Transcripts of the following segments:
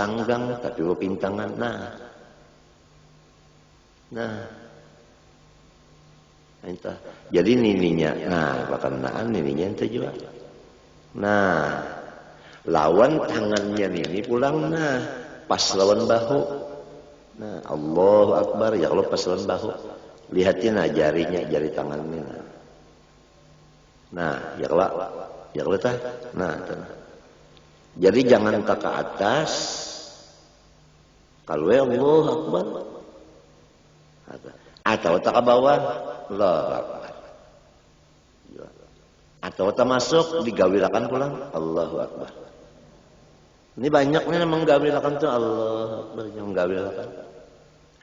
seranggang tapi pintangan. Entah. Jadi nininya, berkenaan nininya ente juga. Lawan tangannya nini pulang, pas lawan bahu. Allahu Akbar, ya Allah pas lawan bahu. Lihatin jarinya, jari tangannya. Ya Allah tah. Jadi jangan tak ke atas. Kalau Allahu Akbar. Atau tak ke bawah. Allahu Akbar. Atau tak masuk digawilakan pulang. Allahu Akbar. Ini banyaknya yang menggawilakan tuh Allahu Akbar, yang menggawilakan.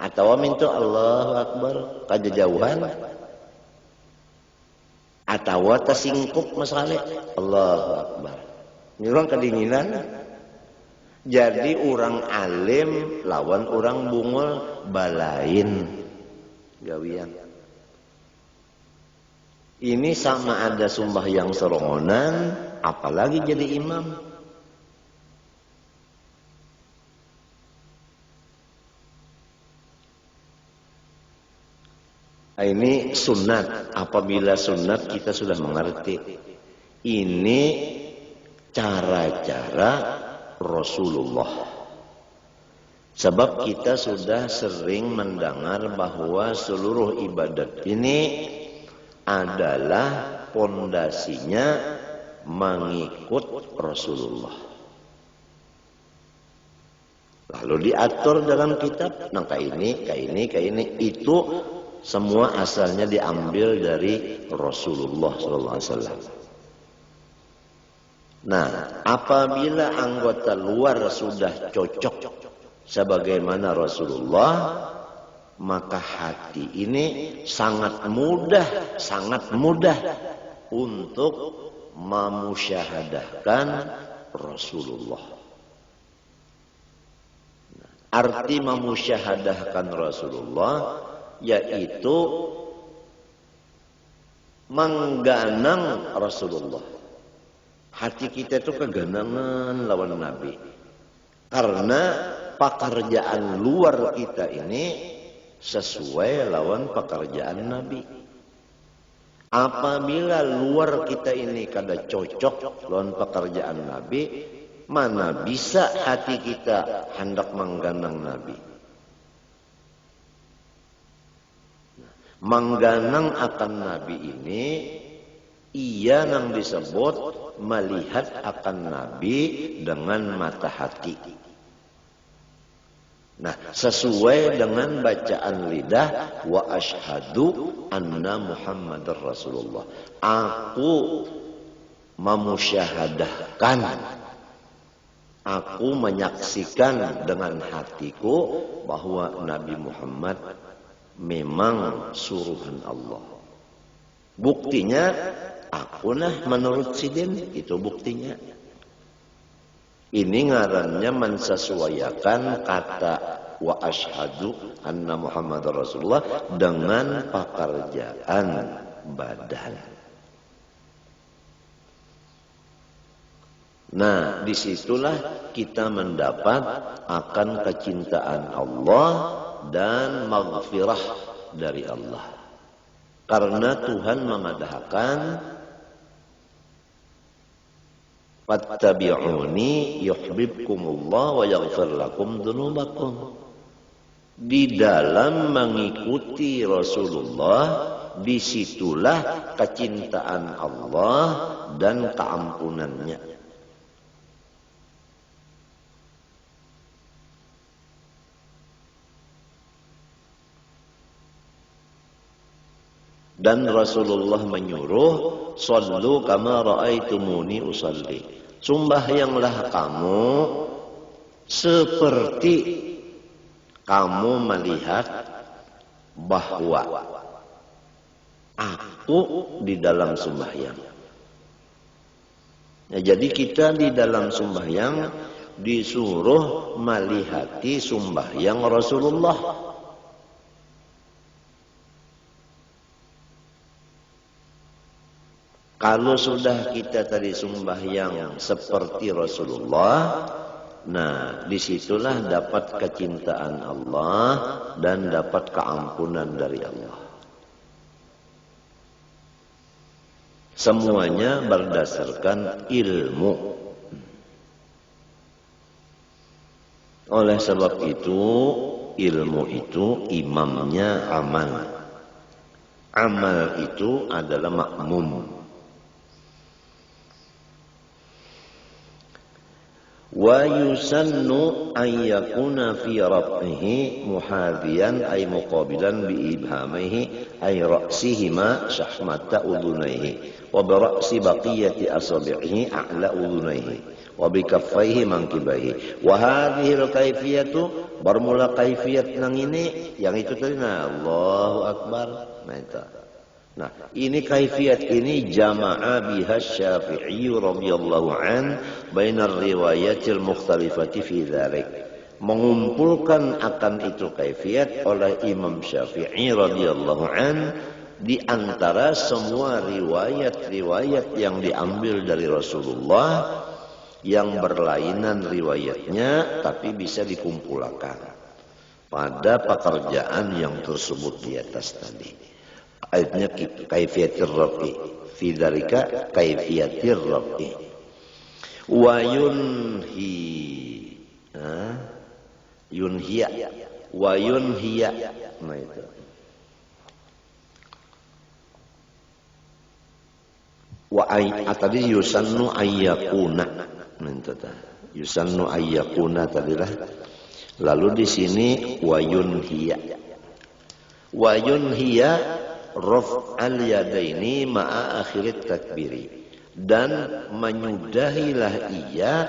Atau minta Allahu Akbar kaja jauhan. Atau tersingkup masalah Allahu Akbar. Ini orang kedinginan. Jadi orang alim lawan orang bungul balain gawian. Ini sama ada sembahyang serongonan, apalagi jadi imam. Ini sunat. Apabila sunat kita sudah mengerti. Ini cara-cara Rasulullah. Sebab kita sudah sering mendengar bahwa seluruh ibadat ini adalah pondasinya mengikut Rasulullah. Lalu diatur dalam kitab, kayak ini. Itu semua asalnya diambil dari Rasulullah SAW. Apabila anggota luar sudah cocok sebagaimana Rasulullah, maka hati ini sangat mudah untuk memusyahadahkan Rasulullah. Arti memusyahadahkan Rasulullah yaitu mengganang Rasulullah. Hati kita itu keganangan lawan Nabi. Karena pekerjaan luar kita ini sesuai lawan pekerjaan Nabi. Apabila luar kita ini kada cocok lawan pekerjaan Nabi, mana bisa hati kita hendak mengganang Nabi. Mengganang akan Nabi ini, ia yang disebut melihat akan Nabi dengan mata hati. Sesuai dengan bacaan lidah, wa asyhadu anna Muhammadar Rasulullah. Aku memusyahadahkan, aku menyaksikan dengan hatiku bahwa Nabi Muhammad memang suruhan Allah. Buktinya, aku menurut sidin, itu buktinya. Ini ngarannya mensesuaikan kata wa asyhadu anna Muhammadar Rasulullah dengan pekerjaan badan. Disitulah kita mendapat akan kecintaan Allah dan maghfirah dari Allah. Karena Tuhan memadahkan fattabi'uni yuhibbukumullah wa yaghfir lakum dzunubakum. Di dalam mengikuti Rasulullah, disitulah kecintaan Allah dan keampunannya. Dan Rasulullah menyuruh, sallu kama ra'aitumuni usalli. Sembahyanglah kamu seperti kamu melihat bahwa aku di dalam sembahyang. Jadi kita di dalam sembahyang disuruh melihati sembahyang Rasulullah. Kalau sudah kita tadi sembahyang seperti Rasulullah, Nah, disitulah dapat kecintaan Allah dan dapat keampunan dari Allah. Semuanya berdasarkan ilmu. Oleh sebab itu, ilmu itu imamnya amal. Amal itu adalah makmum. Wa yusannu an yakuna fi raf'ihi muhadhiyan ay muqabilan bi ibhamihi ay ra'sihima shahmata udhunayhi wa bi ra'si baqiyati asabi'ihi a'la udhunayhi wa bi kaffaihi mankibaihi wa hadhihi al-kaifiyatu bermula kaifiyat nang ini yang itu tadi Allahu akbar. Nah itu. Nah, ini kaifiyat ini jama'a biha Syafi'i radhiyallahu an bainar riwayatil mukhtalifati fi dzalik. Mengumpulkan akan itu kaifiyat oleh Imam Syafi'i radhiyallahu an di antara semua riwayat-riwayat yang diambil dari Rasulullah yang berlainan riwayatnya tapi bisa dikumpulkan pada pekerjaan yang tersebut di atas tadi. Ayatnya kaifiyatir rafi fi dzalika kaifiyatir rafi wa yunhi yunhiya wa yunhiya. Nah itu wa tadi yusannu ayyakuna. Nah itu yusannu ayyakuna tadilah. Lalu di sini wa yunhiya raf'al yadaini ma'a akhirit takbiri, dan menyudahilah ia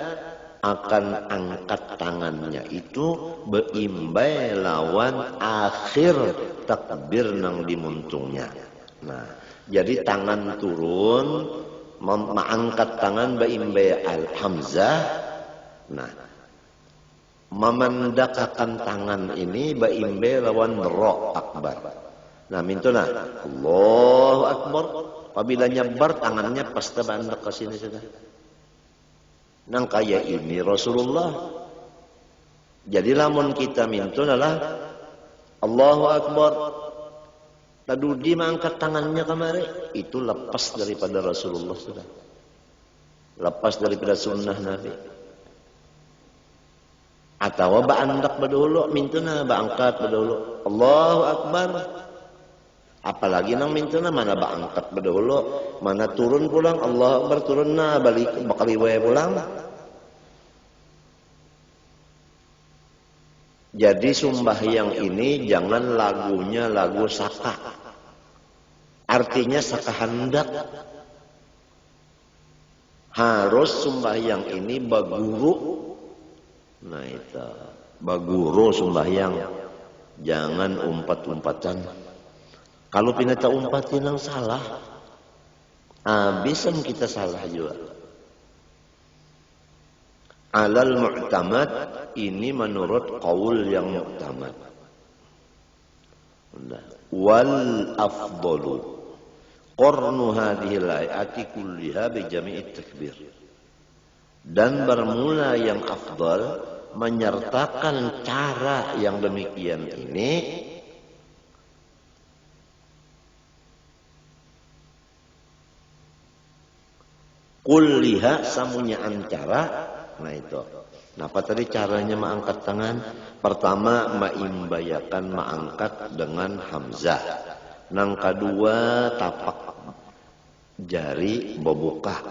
akan angkat tangannya itu beimbai lawan akhir takbir nang dimuntungnya. Nah, jadi tangan turun mengangkat tangan beimbai al-hamzah. Nah, memendakakan tangan ini beimbai lawan ro akbar. Nah, mintuna Allahu akbar. Apabila nyebar tangannya pasti bandak ke sini sudah. Nang kaya ini Rasulullah. Jadi lamun kita mintuna lah Allahu akbar. Tadudi mengangkat tangannya kemari, itu lepas daripada Rasulullah sudah. Lepas daripada sunnah Nabi. Atau bandak badulu mintuna angkat badulu Allahu akbar. Apalagi nang mintuna mana angkat badulu, mana turun pulang Allah Akbar turun na balik bakal iwe pulang. Jadi sembahyang ini jangan lagunya lagu saka. Artinya saka hendak. Harus sembahyang ini baguru. Nah itu baguru sembahyang. Jangan umpat-umpatan. Kalau pinata umpatin yang salah, bisa kita salah juga. Alal mu'tamad ini menurut qaul yang mu'tamad. Wal afdalu qarnu hadhil ayati kulliha bi jami'it takbir. Dan bermula yang afdal menyertakan cara yang demikian ini kulliha samunya antara. Nah itu. Nah apa tadi caranya mengangkat tangan? Pertama maimbayakan mengangkat dengan hamzah. Nang kedua tapak jari bobuka.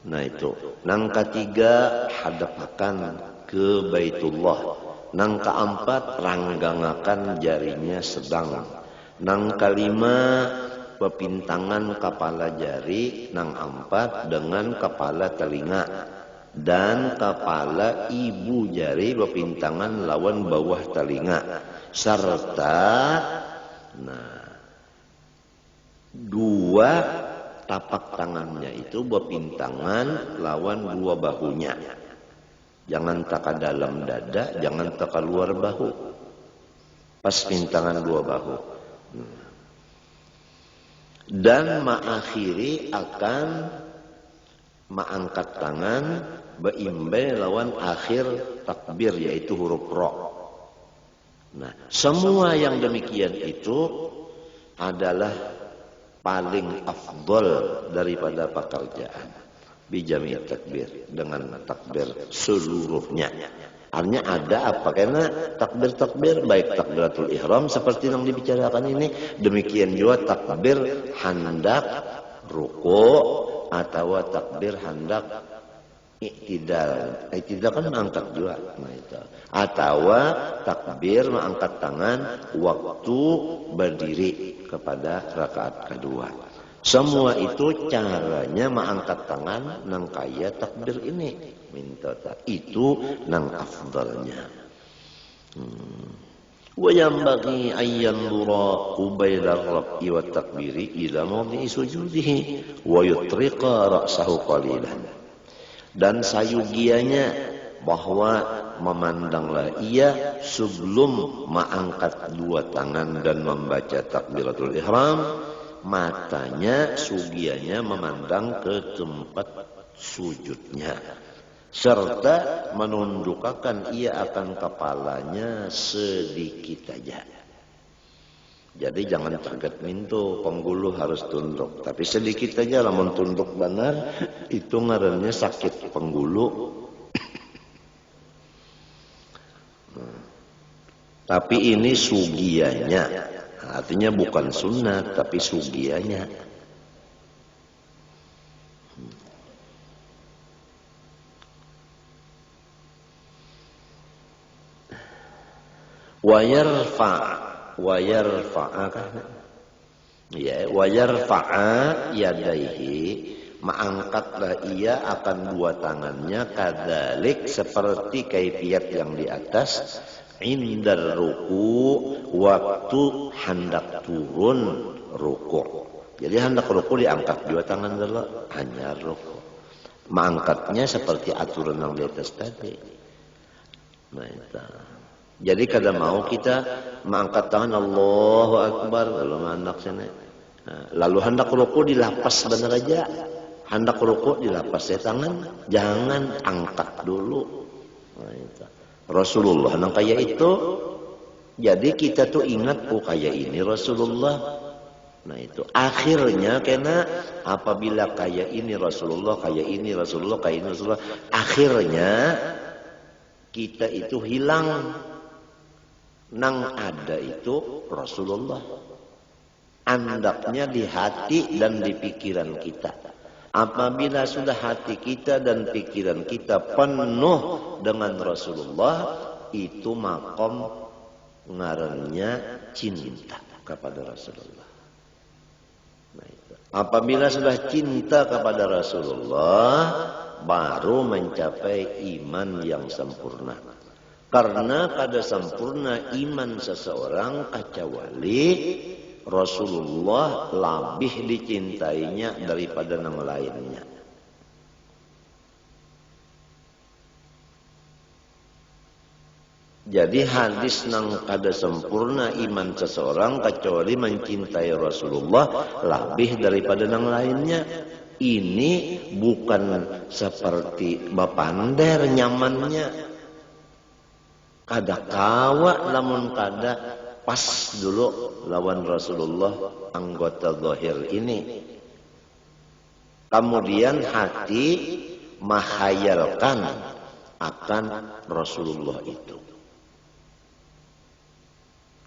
Nah itu. Nang ketiga hadapakan ke Baitullah. Nang keempat ranggangakan jarinya sedang. Nang kelima pepintangan kepala jari, nang empat dengan kepala telinga dan kepala ibu jari pepintangan lawan bawah telinga serta dua tapak tangannya itu pepintangan lawan dua bahunya. Jangan taka dalam dada, jangan taka luar bahu. Pas pintangan dua bahu. Dan mengakhiri akan mengangkat tangan beimbe lawan akhir takbir yaitu huruf ro. Nah, semua yang demikian itu adalah paling afdol daripada pekerjaan bijami takbir dengan takbir seluruhnya. Artinya ada apa? Karena takbir-takbir baik takbiratul ihram seperti yang dibicarakan ini, demikian juga takbir hendak ruku atau takbir hendak iktidal. Iktidal kan mengangkat juga, nah itu. Atau takbir mengangkat tangan waktu berdiri kepada rakaat kedua. Semua itu caranya mengangkat tangan nang kaya takbir ini. Minta itu nang afdalnya. Wa yanbaghi an yanzura qabaila ar-raf'i wa takbiri ila mawdi'i sujudihi wa yutriqa ra'sahu qalilan. Dan sayugianya bahwa memandanglah ia sebelum mengangkat dua tangan dan membaca takbiratul ihram, matanya sugianya memandang ke tempat sujudnya, serta menundukkan ia akan kepalanya sedikit saja. Jadi jangan kaget mintu penggulu harus tunduk, tapi sedikit saja lah mentunduk benar itu ngarannya sakit penggulu. Tapi ini sugianya, artinya bukan sunat tapi sugianya. Wa yarfa'a yadaihi, mengangkatlah ia akan dua tangannya kadzalik seperti kaifiat yang di atas, indal ruku, waktu hendak turun ruku. Jadi hendak ruku diangkat dua tangan dulu, hanya ruku. Mengangkatnya seperti aturan yang di atas tadi. Nah, itu. Jadi kada mau kita mengangkat tangan Allahu Akbar lalu hendak sana. Lalu hendak ruku dilapas benar aja. Hendak ruku dilapas ya tangan, jangan angkat dulu. Nah, itu. Rasulullah nang kaya itu. Jadi kita tuh ingat kaya ini Rasulullah. Nah itu akhirnya karena apabila kaya ini Rasulullah, kaya ini Rasulullah, kaya ini Rasulullah, akhirnya kita itu hilang. Nang ada itu Rasulullah. Andaknya di hati dan di pikiran kita. Apabila sudah hati kita dan pikiran kita penuh dengan Rasulullah, itu makom ngarannya cinta kepada Rasulullah. Nah, itu. Apabila sudah cinta kepada Rasulullah, baru mencapai iman yang sempurna. Karena kada sempurna iman seseorang kecuali Rasulullah lebih dicintainya daripada yang lainnya. Jadi hadis nang kada sempurna iman seseorang kecuali mencintai Rasulullah lebih daripada yang lainnya. Ini bukan seperti bapander nyamannya. Kada kawa lamun kada pas dulu lawan Rasulullah anggota zahir ini. Kemudian hati menghayalkan akan Rasulullah itu.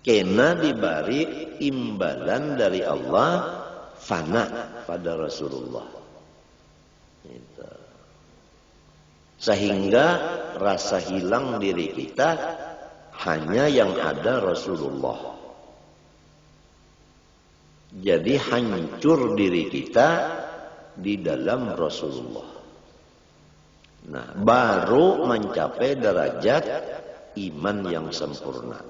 Kena diberi imbalan dari Allah fana pada Rasulullah. Itu. Sehingga rasa hilang diri kita hanya yang ada Rasulullah. Jadi hancur diri kita di dalam Rasulullah. Nah, baru mencapai derajat iman yang sempurna.